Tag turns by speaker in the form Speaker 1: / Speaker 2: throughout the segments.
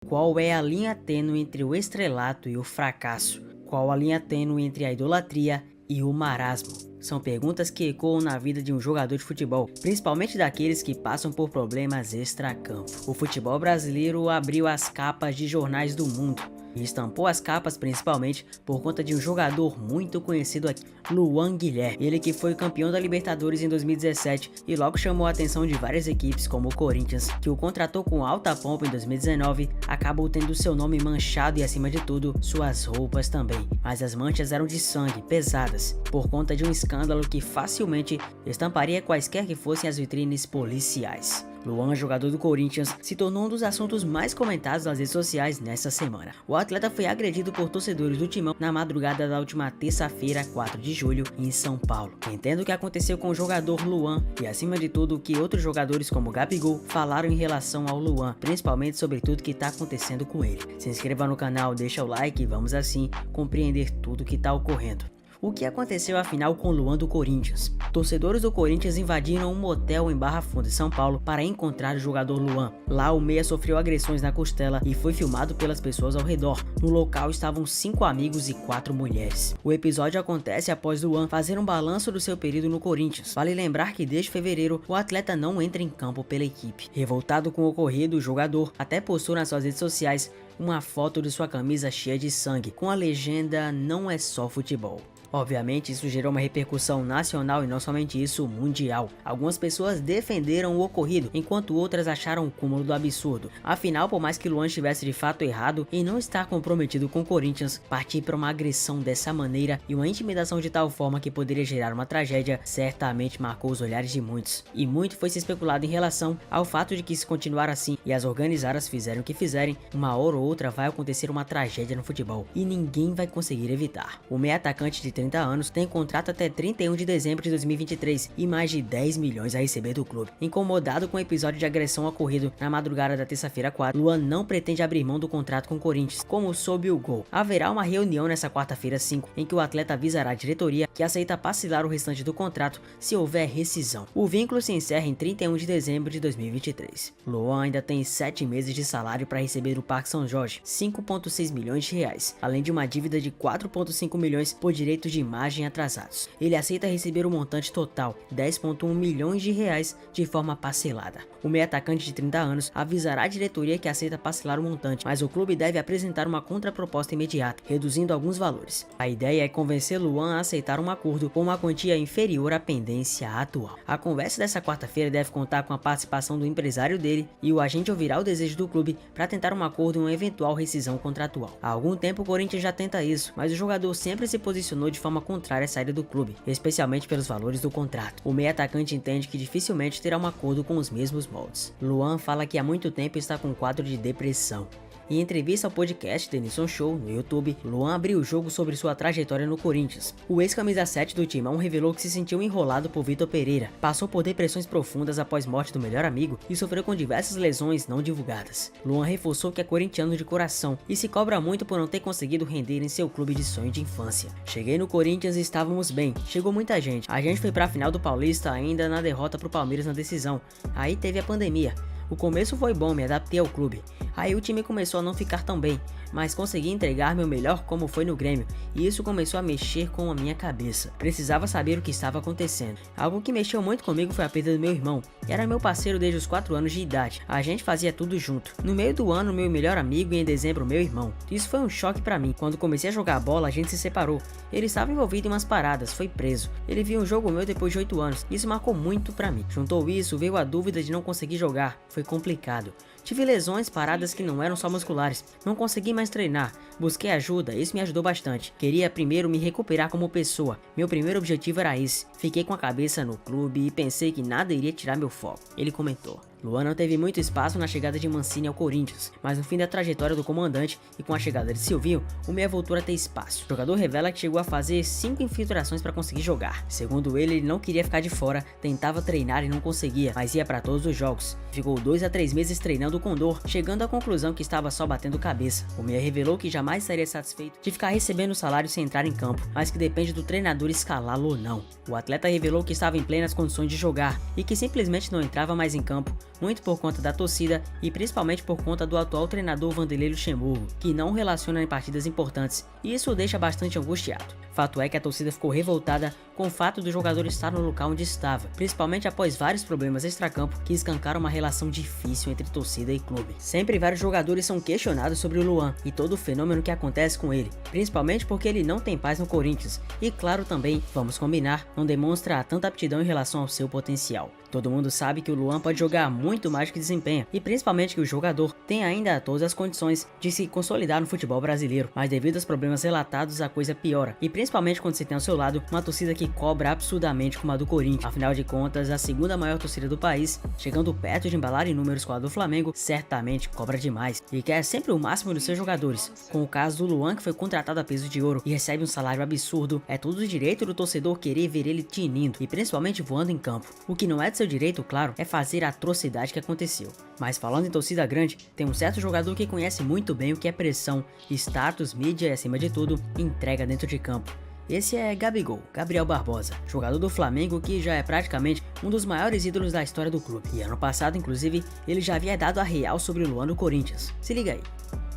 Speaker 1: Qual é a linha tênue entre o estrelato e o fracasso? Qual a linha tênue entre a idolatria e o marasmo? São perguntas que ecoam na vida de um jogador de futebol, principalmente daqueles que passam por problemas extracampo. O futebol brasileiro abriu as capas de jornais do mundo e estampou as capas principalmente por conta de um jogador muito conhecido aqui, Luan Guilherme. Ele que foi campeão da Libertadores em 2017 e logo chamou a atenção de várias equipes como o Corinthians, que o contratou com alta pompa em 2019, acabou tendo seu nome manchado e acima de tudo, suas roupas também. Mas as manchas eram de sangue, pesadas, por conta de um escândalo que facilmente estamparia quaisquer que fossem as vitrines policiais. Luan, jogador do Corinthians, se tornou um dos assuntos mais comentados nas redes sociais nesta semana. O atleta foi agredido por torcedores do Timão na madrugada da última terça-feira, 4 de julho, em São Paulo. Entendo o que aconteceu com o jogador Luan e, acima de tudo, o que outros jogadores como Gabigol falaram em relação ao Luan, principalmente sobre tudo que está acontecendo com ele. Se inscreva no canal, deixa o like e vamos assim compreender tudo o que está ocorrendo. O que aconteceu afinal com Luan do Corinthians? Torcedores do Corinthians invadiram um motel em Barra Funda, São Paulo, para encontrar o jogador Luan. Lá o meia sofreu agressões na costela e foi filmado pelas pessoas ao redor. No local estavam 5 amigos e 4 mulheres. O episódio acontece após Luan fazer um balanço do seu período no Corinthians. Vale lembrar que desde fevereiro o atleta não entra em campo pela equipe. Revoltado com o ocorrido, o jogador até postou nas suas redes sociais uma foto de sua camisa cheia de sangue, com a legenda "Não é só futebol". Obviamente isso gerou uma repercussão nacional e não somente isso, mundial. Algumas pessoas defenderam o ocorrido, enquanto outras acharam o cúmulo do absurdo. Afinal, por mais que Luan estivesse de fato errado em não estar comprometido com o Corinthians, partir para uma agressão dessa maneira e uma intimidação de tal forma que poderia gerar uma tragédia, certamente marcou os olhares de muitos. E muito foi se especulado em relação ao fato de que, se continuar assim e as organizadas fizerem o que fizerem, uma hora ou outra vai acontecer uma tragédia no futebol e ninguém vai conseguir evitar. O meia atacante de 30 anos tem contrato até 31 de dezembro de 2023 e mais de 10 milhões a receber do clube. Incomodado com o episódio de agressão ocorrido na madrugada da terça-feira 4, Luan não pretende abrir mão do contrato com o Corinthians, como soube o Gol. Haverá uma reunião nessa quarta-feira 5, em que o atleta avisará a diretoria que aceita parcelar o restante do contrato se houver rescisão. O vínculo se encerra em 31 de dezembro de 2023. Luan ainda tem 7 meses de salário para receber do Parque São Jorge, 5,6 milhões de reais, além de uma dívida de 4,5 milhões por direitos de imagem atrasados. Ele aceita receber o montante total, 10,1 milhões de reais, de forma parcelada. O meia atacante de 30 anos avisará a diretoria que aceita parcelar o montante, mas o clube deve apresentar uma contraproposta imediata, reduzindo alguns valores. A ideia é convencer Luan a aceitar um acordo com uma quantia inferior à pendência atual. A conversa dessa quarta-feira deve contar com a participação do empresário dele e o agente ouvirá o desejo do clube para tentar um acordo em uma eventual rescisão contratual. Há algum tempo o Corinthians já tenta isso, mas o jogador sempre se posicionou de forma contrária à saída do clube, especialmente pelos valores do contrato. O meia atacante entende que dificilmente terá um acordo com os mesmos moldes. Luan fala que há muito tempo está com um quadro de depressão. Em entrevista ao podcast Denilson Show no YouTube, Luan abriu o jogo sobre sua trajetória no Corinthians. O ex-camisa 7 do Timão revelou que se sentiu enrolado por Vitor Pereira, passou por depressões profundas após morte do melhor amigo e sofreu com diversas lesões não divulgadas. Luan reforçou que é corintiano de coração e se cobra muito por não ter conseguido render em seu clube de sonho de infância. Cheguei no Corinthians e estávamos bem, chegou muita gente. A gente foi pra final do Paulista ainda na derrota pro Palmeiras na decisão. Aí teve a pandemia. O começo foi bom, me adaptei ao clube. Aí o time começou a não ficar tão bem, mas consegui entregar meu melhor como foi no Grêmio, e isso começou a mexer com a minha cabeça. Precisava saber o que estava acontecendo. Algo que mexeu muito comigo foi a perda do meu irmão. Era meu parceiro desde os 4 anos de idade. A gente fazia tudo junto. No meio do ano, meu melhor amigo e em dezembro, meu irmão. Isso foi um choque pra mim. Quando comecei a jogar bola, a gente se separou. Ele estava envolvido em umas paradas, foi preso. Ele viu um jogo meu depois de 8 anos. Isso marcou muito pra mim. Juntou isso, veio a dúvida de não conseguir jogar. Foi complicado. Tive lesões, paradas que não eram só musculares. Não consegui mais treinar. Busquei ajuda, isso me ajudou bastante. Queria primeiro me recuperar como pessoa. Meu primeiro objetivo era esse. Fiquei com a cabeça no clube e pensei que nada iria tirar meu foco. Ele comentou. Luan não teve muito espaço na chegada de Mancini ao Corinthians, mas no fim da trajetória do comandante e com a chegada de Silvinho, o meia voltou a ter espaço. O jogador revela que chegou a fazer 5 infiltrações para conseguir jogar. Segundo ele não queria ficar de fora, tentava treinar e não conseguia, mas ia para todos os jogos. Ficou 2 a 3 meses treinando do Condor, chegando à conclusão que estava só batendo cabeça. O meia revelou que jamais estaria satisfeito de ficar recebendo o salário sem entrar em campo, mas que depende do treinador escalá-lo ou não. O atleta revelou que estava em plenas condições de jogar e que simplesmente não entrava mais em campo, muito por conta da torcida e principalmente por conta do atual treinador Vanderlei Luxemburgo, que não o relaciona em partidas importantes, e isso o deixa bastante angustiado. Fato é que a torcida ficou revoltada com o fato do jogador estar no local onde estava, principalmente após vários problemas extracampo que escancaram uma relação difícil entre torcida e clube. Sempre vários jogadores são questionados sobre o Luan e todo o fenômeno que acontece com ele, principalmente porque ele não tem paz no Corinthians e, claro, também, vamos combinar, não demonstra tanta aptidão em relação ao seu potencial. Todo mundo sabe que o Luan pode jogar muito mais do que desempenha, e principalmente que o jogador tem ainda todas as condições de se consolidar no futebol brasileiro, mas devido aos problemas relatados a coisa piora, e principalmente quando se tem ao seu lado uma torcida que cobra absurdamente como a do Corinthians. Afinal de contas, a segunda maior torcida do país, chegando perto de embalar em números com a do Flamengo, certamente cobra demais, e quer sempre o máximo dos seus jogadores. Com o caso do Luan, que foi contratado a peso de ouro e recebe um salário absurdo, é todo o direito do torcedor querer ver ele tinindo, e principalmente voando em campo. O que não é de seu direito, claro, é fazer a atrocidade que aconteceu. Mas falando em torcida grande, tem um certo jogador que conhece muito bem o que é pressão, status, mídia e acima de tudo, entrega dentro de campo. Esse é Gabigol, Gabriel Barbosa, jogador do Flamengo que já é praticamente um dos maiores ídolos da história do clube. E ano passado, inclusive, ele já havia dado a real sobre o Luan do Corinthians. Se liga aí.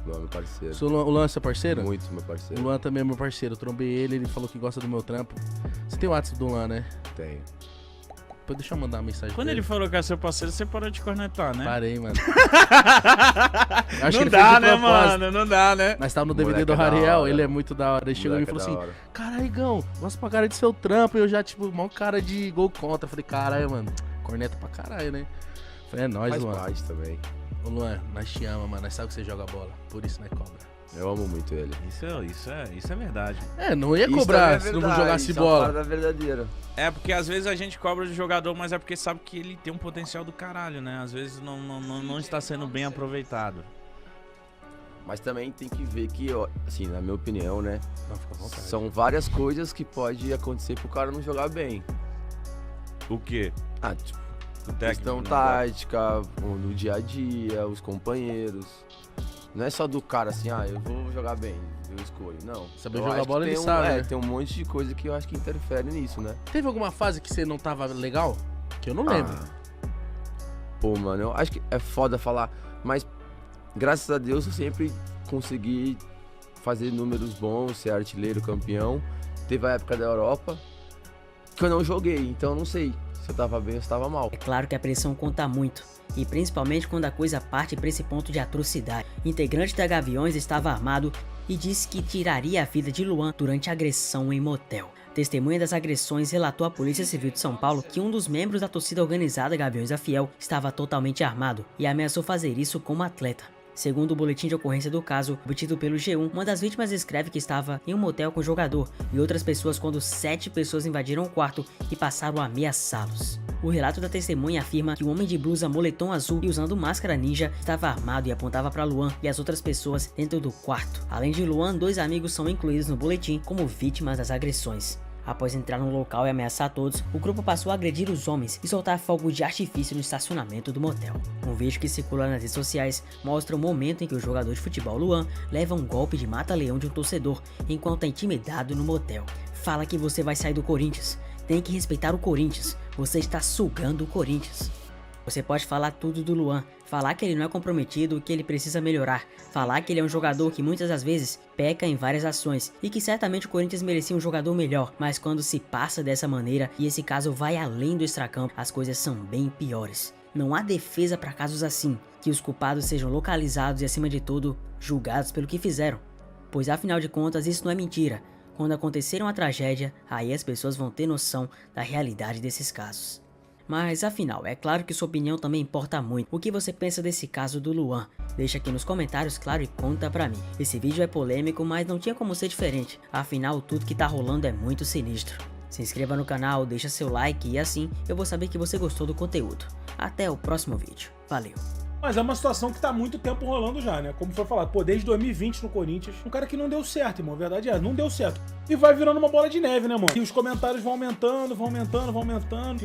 Speaker 2: Luan, meu parceiro.
Speaker 3: O Luan é seu parceiro?
Speaker 2: Muito meu parceiro.
Speaker 3: O Luan também é meu parceiro. Eu trombei ele falou que gosta do meu trampo. Você tem o WhatsApp do Luan, né?
Speaker 2: Tenho.
Speaker 3: Deixa eu mandar uma mensagem.
Speaker 4: Quando ele falou que é seu parceiro, você parou de cornetar, né?
Speaker 3: Parei, mano.
Speaker 4: Não dá, né, mano? Não dá, né?
Speaker 3: Mas tava no DVD do Rariel, ele é muito da hora. Ele chegou e falou assim: caralho, Igão, gosto pra cara de seu trampo. E eu já, tipo, mó cara de gol contra. Falei, caralho, mano, corneta pra caralho, né? Falei, é nóis, Luan.
Speaker 2: Faz também.
Speaker 3: Ô, Luan, nós te ama, mano. Nós sabemos que você joga bola. Por isso nós cobra.
Speaker 2: Eu amo muito ele.
Speaker 4: Isso é verdade.
Speaker 3: Não ia cobrar se não jogasse bola.
Speaker 2: Isso é verdadeira.
Speaker 4: É, porque às vezes a gente cobra de jogador, mas é porque sabe que ele tem um potencial do caralho, né? Às vezes não está sendo bem aproveitado.
Speaker 2: Mas também tem que ver que, assim, na minha opinião, né?
Speaker 3: Não, fica à vontade.
Speaker 2: São várias coisas que pode acontecer pro cara não jogar bem.
Speaker 4: O quê?
Speaker 2: Tipo,
Speaker 4: O
Speaker 2: questão tática, no dia a dia, os companheiros. Não é só do cara assim, eu vou jogar bem, eu escolho. Não.
Speaker 3: Saber jogar bola ele sabe, né?
Speaker 2: Tem um monte de coisa que eu acho que interfere nisso, né?
Speaker 3: Teve alguma fase que você não tava legal? Que eu não lembro.
Speaker 2: Pô, mano, eu acho que é foda falar, mas graças a Deus eu sempre consegui fazer números bons, ser artilheiro, campeão. Teve a época da Europa que eu não joguei, então eu não sei se eu tava bem ou se tava mal.
Speaker 1: É claro que a pressão conta muito, e principalmente quando a coisa parte para esse ponto de atrocidade. O integrante da Gaviões estava armado e disse que tiraria a vida de Luan durante a agressão em motel. Testemunha das agressões relatou à Polícia Civil de São Paulo que um dos membros da torcida organizada Gaviões da Fiel estava totalmente armado e ameaçou fazer isso como atleta. Segundo o boletim de ocorrência do caso, obtido pelo G1, uma das vítimas escreve que estava em um motel com o jogador e outras pessoas quando 7 pessoas invadiram o quarto e passaram a ameaçá-los. O relato da testemunha afirma que o homem de blusa moletom azul e usando máscara ninja estava armado e apontava para Luan e as outras pessoas dentro do quarto. Além de Luan, 2 amigos são incluídos no boletim como vítimas das agressões. Após entrar no local e ameaçar todos, o grupo passou a agredir os homens e soltar fogo de artifício no estacionamento do motel. Um vídeo que circula nas redes sociais mostra o momento em que o jogador de futebol Luan leva um golpe de mata-leão de um torcedor enquanto é intimidado no motel. Fala que você vai sair do Corinthians, tem que respeitar o Corinthians, você está sugando o Corinthians. Você pode falar tudo do Luan, falar que ele não é comprometido e que ele precisa melhorar, falar que ele é um jogador que muitas das vezes peca em várias ações e que certamente o Corinthians merecia um jogador melhor, mas quando se passa dessa maneira e esse caso vai além do extracampo, as coisas são bem piores. Não há defesa para casos assim, que os culpados sejam localizados e acima de tudo, julgados pelo que fizeram, pois afinal de contas isso não é mentira. Quando acontecer uma tragédia, aí as pessoas vão ter noção da realidade desses casos. Mas afinal, é claro que sua opinião também importa muito. O que você pensa desse caso do Luan? Deixa aqui nos comentários, claro, e conta pra mim. Esse vídeo é polêmico, mas não tinha como ser diferente. Afinal, tudo que tá rolando é muito sinistro. Se inscreva no canal, deixa seu like e assim eu vou saber que você gostou do conteúdo. Até o próximo vídeo. Valeu!
Speaker 5: Mas é uma situação que tá há muito tempo rolando já, né? Como foi falado, pô, desde 2020 no Corinthians, um cara que não deu certo, irmão. A verdade é, não deu certo. E vai virando uma bola de neve, né, mano? E os comentários vão aumentando, vão aumentando, vão aumentando.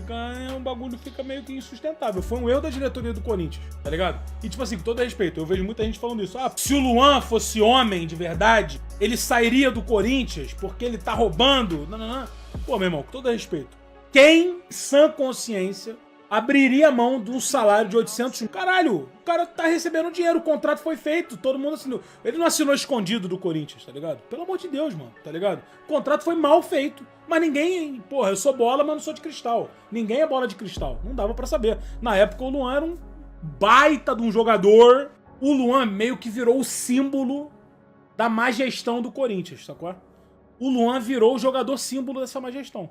Speaker 5: Um bagulho fica meio que insustentável. Foi um erro da diretoria do Corinthians, tá ligado? E tipo assim, com todo respeito, eu vejo muita gente falando isso. Ah, se o Luan fosse homem de verdade, ele sairia do Corinthians porque ele tá roubando. Não, não, não. Pô, meu irmão, com todo respeito. Quem, sã consciência, abriria a mão de um salário de 800 mil? Caralho, o cara tá recebendo dinheiro, o contrato foi feito, todo mundo assinou. Ele não assinou escondido do Corinthians, tá ligado? Pelo amor de Deus, mano, tá ligado? O contrato foi mal feito, mas ninguém... Porra, eu sou bola, mas não sou de cristal. Ninguém é bola de cristal, não dava pra saber. Na época o Luan era um baita de um jogador. O Luan meio que virou o símbolo da má gestão do Corinthians, sacou? O Luan virou o jogador símbolo dessa má gestão.